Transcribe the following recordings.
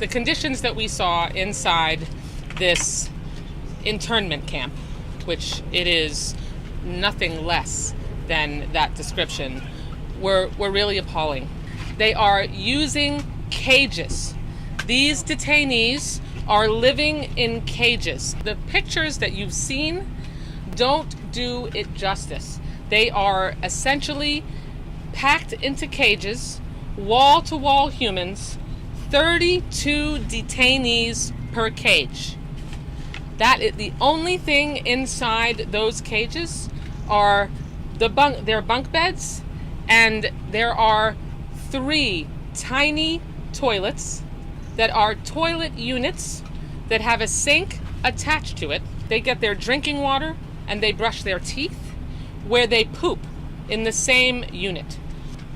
The conditions that we saw inside this internment camp, which it is nothing less than that description, were really appalling. They are using cages. These detainees are living in cages. The pictures that you've seen don't do it justice. They are essentially packed into cages, wall-to-wall humans, 32 detainees per cage. That is the only thing inside those cages are their bunk beds, and there are 3 tiny toilets that are toilet units that have a sink attached to it. They get their drinking water and they brush their teeth where they poop in the same unit.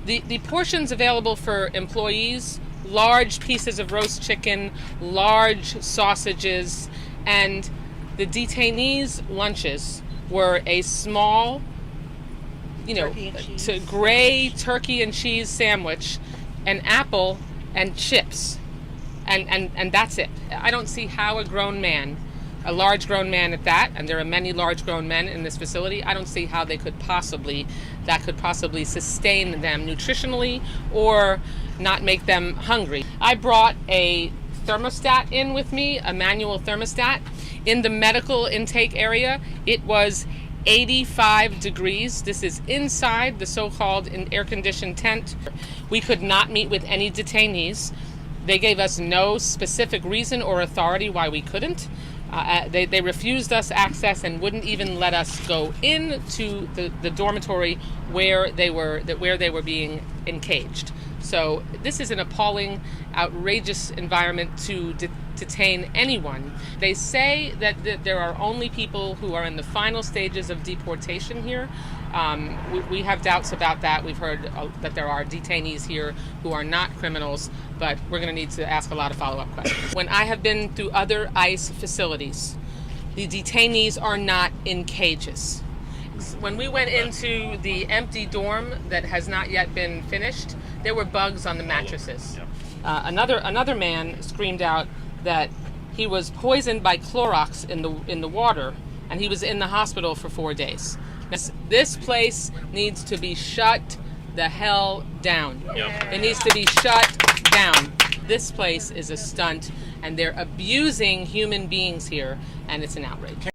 The portions available for employees: large pieces of roast chicken, large sausages, and the detainees' lunches were a small, gray turkey and cheese sandwich, an apple, and chips. And that's it. I don't see how a large grown man at that, and there are many large grown men in this facility, I don't see how that could possibly sustain them nutritionally or not make them hungry. I brought a thermostat in with me, a manual thermostat. In the medical intake area, it was 85 degrees. This is inside the so-called air-conditioned tent. We could not meet with any detainees. They gave us no specific reason or authority why we couldn't. They refused us access and wouldn't even let us go into the dormitory where they were being encaged. So this is an appalling, outrageous environment to detain anyone. They say that there are only people who are in the final stages of deportation here. We have doubts about that. We've heard that there are detainees here who are not criminals, but we're going to need to ask a lot of follow-up questions. When I have been through other ICE facilities, the detainees are not in cages. When we went into the empty dorm that has not yet been finished, there were bugs on the mattresses. Another man screamed out that he was poisoned by Clorox in the water, and he was in the hospital for 4 days. This place needs to be shut the hell down. It needs to be shut down. This place is a stunt, and they're abusing human beings here, and it's an outrage.